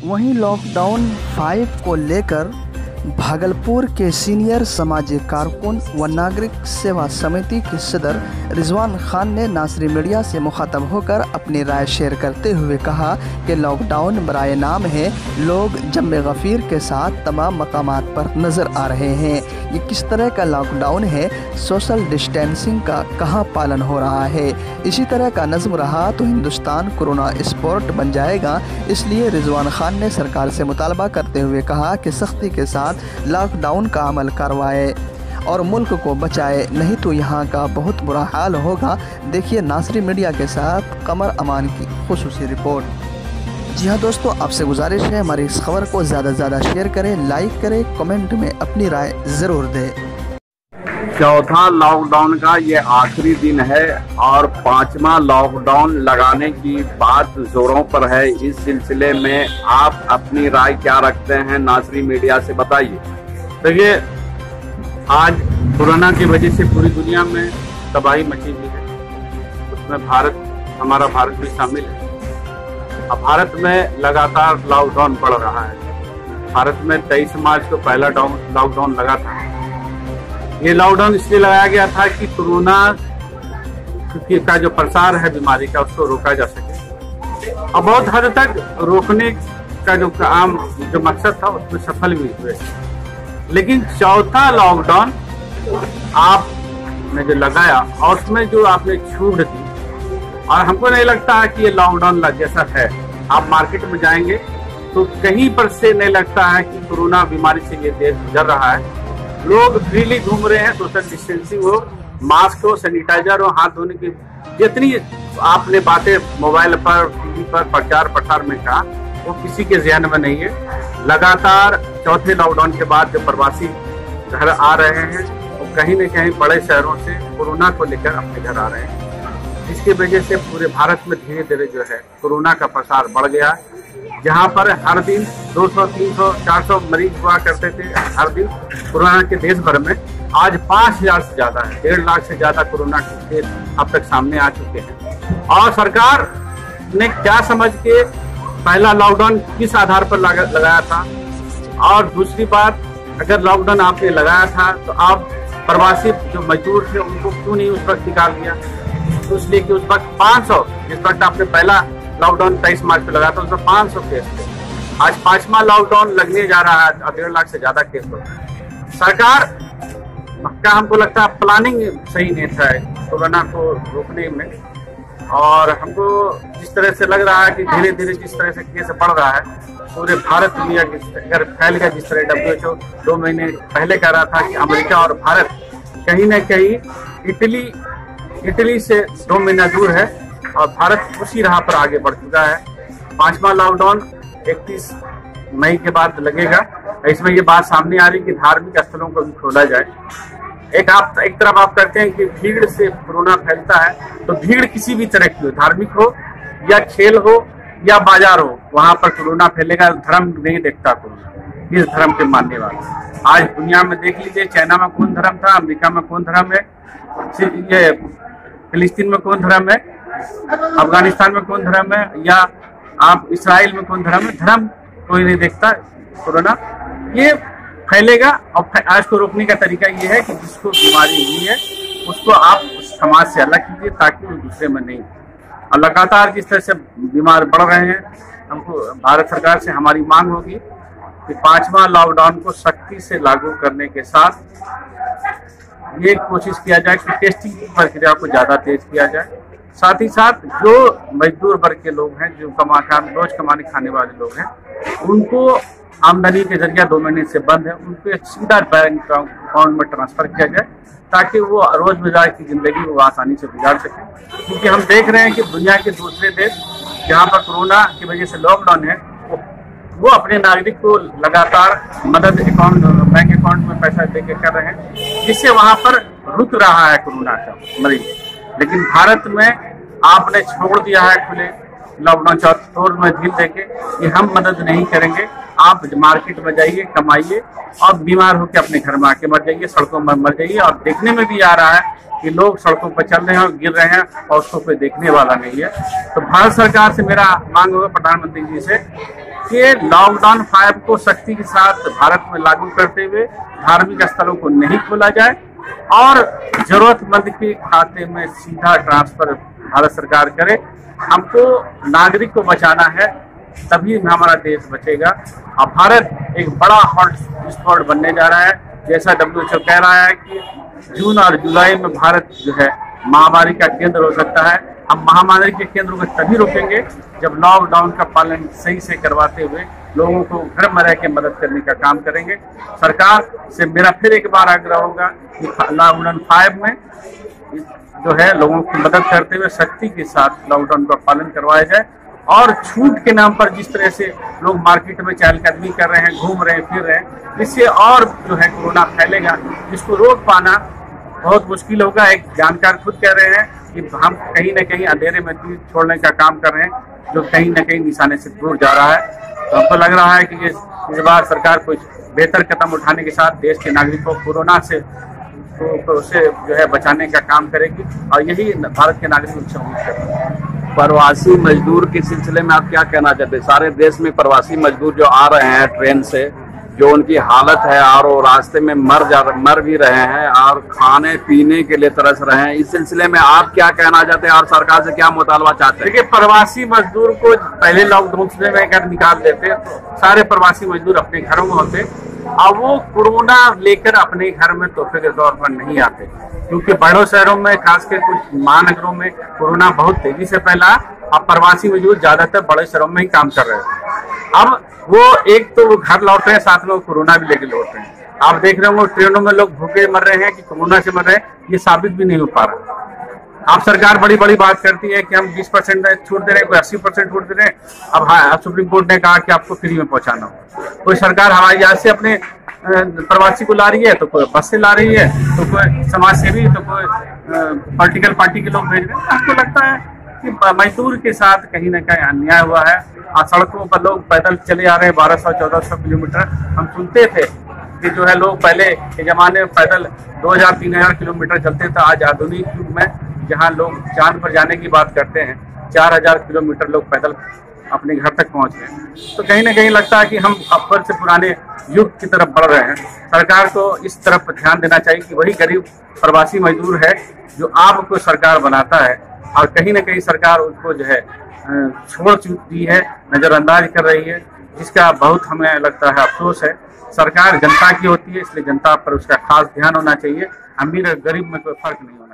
वहीं लॉकडाउन 5 को लेकर भागलपुर के सीनियर सामाजिक कारकुन व नागरिक सेवा समिति के सदर रिजवान खान ने नासरी मीडिया से मुखातब होकर अपनी राय शेयर करते हुए कहा कि लॉकडाउन बराए नाम है, लोग जम्मे गफ़ीर के साथ तमाम मकामात पर नज़र आ रहे हैं। ये किस तरह का लॉकडाउन है, सोशल डिस्टेंसिंग का कहाँ पालन हो रहा है। इसी तरह का नज़्म रहा तो हिंदुस्तान कोरोना स्पॉट बन जाएगा। इसलिए रिजवान खान ने सरकार से मुतालबा करते हुए कहा कि सख्ती के साथ लॉकडाउन का अमल करवाए और मुल्क को बचाए, नहीं तो यहाँ का बहुत बुरा हाल होगा। देखिए नासरी मीडिया के साथ कमर अमान की खुसूसी रिपोर्ट। जी हाँ दोस्तों, आपसे गुजारिश है हमारी इस खबर को ज़्यादा से ज़्यादा शेयर करें, लाइक करें, कमेंट में अपनी राय ज़रूर दें। चौथा लॉकडाउन का ये आखिरी दिन है और 5वां लॉकडाउन लगाने की बात जोरों पर है। इस सिलसिले में आप अपनी राय क्या रखते हैं, नासरी मीडिया से बताइए। देखिए, आज कोरोना की वजह से पूरी दुनिया में तबाही मची हुई है, उसमें हमारा भारत भी शामिल है। अब भारत में लगातार लॉकडाउन बढ़ रहा है। भारत में 23 मार्च को पहला लॉकडाउन लगा था। ये लॉकडाउन इसलिए लगाया गया था कि कोरोना का जो प्रसार है बीमारी का, उसको रोका जा सके और बहुत हद तक रोकने का जो काम, जो मकसद था, उसमें सफल भी हुए। लेकिन चौथा लॉकडाउन आपने जो लगाया और उसमें जो आपने छूट दी, और हमको नहीं लगता कि ये लॉकडाउन जैसा है। आप मार्केट में जाएंगे तो कहीं पर से नहीं लगता है कि कोरोना बीमारी से ये देश गुजर रहा है। लोग फ्रीली घूम रहे हैं, सोशल डिस्टेंसिंग हो, मास्क हो, सैनिटाइजर हो, हाथ धोने की जितनी आपने बातें मोबाइल पर, टीवी पर प्रचार प्रसार में कहा, वो किसी के ज़हन में नहीं है। लगातार चौथे लॉकडाउन के बाद जो प्रवासी घर आ रहे हैं, वो कहीं न कहीं बड़े शहरों से कोरोना को लेकर अपने घर आ रहे हैं, जिसकी वजह से पूरे भारत में धीरे धीरे जो है कोरोना का प्रसार बढ़ गया। जहाँ पर हर दिन 200, 300, 400 मरीज हुआ करते थे हर दिन कोरोना के देश भर में, आज 5000 से ज़्यादा है, 1.5 लाख से ज़्यादा कोरोना के केस अब तक सामने आ चुके हैं। और सरकार ने क्या समझ के पहला लॉकडाउन किस आधार पर लगाया था, और दूसरी बात, अगर लॉकडाउन आपने लगाया था तो आप प्रवासी जो मजदूर थे उनको क्यों नहीं उस वक्त निकाल दिया। तो इसलिए कि उस वक्त 500, जिस वक्त आपने पहला लॉकडाउन 23 मार्च पे लगा था, उसमें 500 केस थे। आज 5वां लॉकडाउन लगने जा रहा है, 1.5 लाख से ज्यादा केस हो रहे हैं। सरकार का हमको लगता है प्लानिंग सही नहीं था कोरोना को रोकने में, और हमको जिस तरह से लग रहा है कि धीरे धीरे जिस तरह से केस बढ़ रहा है पूरे भारत दुनिया की अगर फैल गया, जिस तरह WHO 2 महीने पहले कह रहा था कि अमेरिका और भारत कहीं न कहीं इटली से 2 महीना दूर है और भारत उसी राह पर आगे बढ़ चुका है। 5वां लॉकडाउन 31 मई के बाद लगेगा। इसमें ये बात सामने आ रही कि धार्मिक स्थलों को भी खोला जाए। एक तरफ आप कहते हैं कि भीड़ से कोरोना फैलता है, तो भीड़ किसी भी तरह की हो, धार्मिक हो या खेल हो या बाजार हो, वहां पर कोरोना फैलेगा। धर्म नहीं देखता कोरोना, किस धर्म के मानने वाले। आज दुनिया में देख लीजिए, चाइना में कौन धर्म था, अमेरिका में कौन धर्म है, ये फिलिस्तीन में कौन धर्म है, अफगानिस्तान में कौन धर्म है, या आप इसराइल में कौन धर्म है। धर्म कोई नहीं देखता। कोरोना ये फैलेगा और आज को रोकने का तरीका ये है कि जिसको बीमारी हुई है उसको आप समाज से अलग कीजिए ताकि वो दूसरे में नहीं। और लगातार जिस तरह से बीमार बढ़ रहे हैं, हमको भारत सरकार से हमारी मांग होगी कि 5वां लॉकडाउन को सख्ती से लागू करने के साथ ये कोशिश किया जाए कि टेस्टिंग की प्रक्रिया को ज़्यादा तेज किया जाए। साथ ही साथ जो मजदूर वर्ग के लोग हैं, जो रोज कमाने खाने वाले लोग हैं, उनको आमदनी के जरिया 2 महीने से बंद है, उनको सीधा बैंक अकाउंट में ट्रांसफर किया जाए ताकि वो रोजमर्रा की जिंदगी वो आसानी से गुजार सकें। क्योंकि हम देख रहे हैं कि दुनिया के दूसरे देश जहाँ पर कोरोना की वजह से लॉकडाउन है, वो अपने नागरिक को लगातार मदद बैंक अकाउंट में पैसा देके कर रहे हैं, जिससे वहाँ पर रुक रहा है कोरोना का मरीज। लेकिन भारत में आपने छोड़ दिया है खुले लॉकडाउन, चौथोर में ढील देके कि हम मदद नहीं करेंगे, आप मार्केट में जाइए, कमाइए और बीमार होकर अपने घर में आके मर जाइए, सड़कों में मर जाइए। और देखने में भी आ रहा है कि लोग सड़कों पर चल रहे हैं और गिर रहे हैं और उसको कोई देखने वाला नहीं है। तो भारत सरकार से मेरा मांग होगा, प्रधानमंत्री जी से, कि लॉकडाउन 5 को सख्ती के साथ भारत में लागू करते हुए धार्मिक स्थलों को नहीं खोला जाए और जरूरतमंद के खाते में सीधा ट्रांसफर भारत सरकार करे। हमको नागरिक को बचाना है, तभी हमारा देश बचेगा। अब भारत एक बड़ा हॉट स्पॉट बनने जा रहा है। जैसा WHO कह रहा है कि जून और जुलाई में भारत जो है महामारी का केंद्र हो सकता है। हम महामारी के केंद्र को तभी रोकेंगे जब लॉकडाउन का पालन सही से करवाते हुए लोगों को घर में रह के मदद करने का काम करेंगे। सरकार से मेरा फिर एक बार आग्रह होगा कि लॉकडाउन 5 में जो है लोगों की मदद करते हुए सख्ती के साथ लॉकडाउन का पालन करवाया जाए और छूट के नाम पर जिस तरह से लोग मार्केट में चहलकदमी कर रहे हैं, घूम रहे हैं, फिर रहे हैं, इससे और जो है कोरोना फैलेगा, जिसको रोक पाना बहुत मुश्किल होगा। एक जानकार खुद कह रहे हैं कि हम कहीं न कहीं अंधेरे में तीर छोड़ने का काम कर रहे हैं, जो कहीं न कहीं निशाने से दूर जा रहा है। तो हमको लग रहा है कि इस बार सरकार कुछ बेहतर कदम उठाने के साथ देश के नागरिकों को कोरोना से जो है बचाने का काम करेगी और यही भारत के नागरिक उनसे उम्मीद करते हैं। प्रवासी मजदूर के सिलसिले में आप क्या कहना चाहते हैं? सारे देश में प्रवासी मजदूर जो आ रहे हैं ट्रेन से, जो उनकी हालत है और वो रास्ते में मर भी रहे हैं और खाने पीने के लिए तरस रहे हैं, इस सिलसिले में आप क्या कहना चाहते हैं और सरकार से क्या मुतालबा चाहते हैं? देखिए, प्रवासी मजदूर को पहले लॉकडाउन में अगर निकाल देते तो सारे प्रवासी मजदूर अपने घरों में होते। अब वो कोरोना लेकर अपने घर में तोहफे के तौर पर नहीं आते, क्योंकि बड़ों शहरों में खासकर कुछ महानगरों में कोरोना बहुत तेजी से फैला। अब प्रवासी मजदूर ज्यादातर बड़े शहरों में ही काम कर रहे हैं। अब वो एक तो वो घर लौट रहे हैं, साथ में वो कोरोना भी लेके लौट रहे हैं। आप देख रहे हो ट्रेनों में लोग भूखे मर रहे हैं कि कोरोना से मर रहे हैं, ये साबित भी नहीं हो पा रहा। आप सरकार बड़ी बड़ी बात करती है कि हम 20% छूट दे रहे हैं, कोई 80% छूट दे रहे हैं। अब सुप्रीम कोर्ट ने कहा कि आपको फ्री में पहुंचाना हो। कोई सरकार हवाई जहाज से अपने प्रवासी को ला रही है, तो कोई बस से ला रही है, तो कोई समाज सेवी, तो कोई पॉलिटिकल पार्टी के लोग भेज रहे हैं। आपको लगता है कि मजदूर के साथ कहीं ना कहीं अन्याय हुआ है। सड़कों पर लोग पैदल चले आ रहे हैं 1200-1400 किलोमीटर। हम सुनते थे कि जो है लोग पहले के जमाने में पैदल 2000-3000 किलोमीटर चलते थे। आज आधुनिक युग में जहां लोग चांद पर जाने की बात करते हैं, 4000 किलोमीटर लोग पैदल अपने घर तक पहुंच गए। तो कहीं ना कहीं लगता है कि हम अव्वल से पुराने युग की तरफ बढ़ रहे हैं। सरकार को इस तरफ ध्यान देना चाहिए कि वही गरीब प्रवासी मजदूर है जो आपको सरकार बनाता है और कहीं ना कहीं सरकार उसको जो है छोड़ चुकी है, नजरअंदाज कर रही है, जिसका बहुत हमें लगता है अफसोस है। सरकार जनता की होती है, इसलिए जनता पर उसका खास ध्यान होना चाहिए। अमीर और गरीब में कोई फर्क नहीं होना।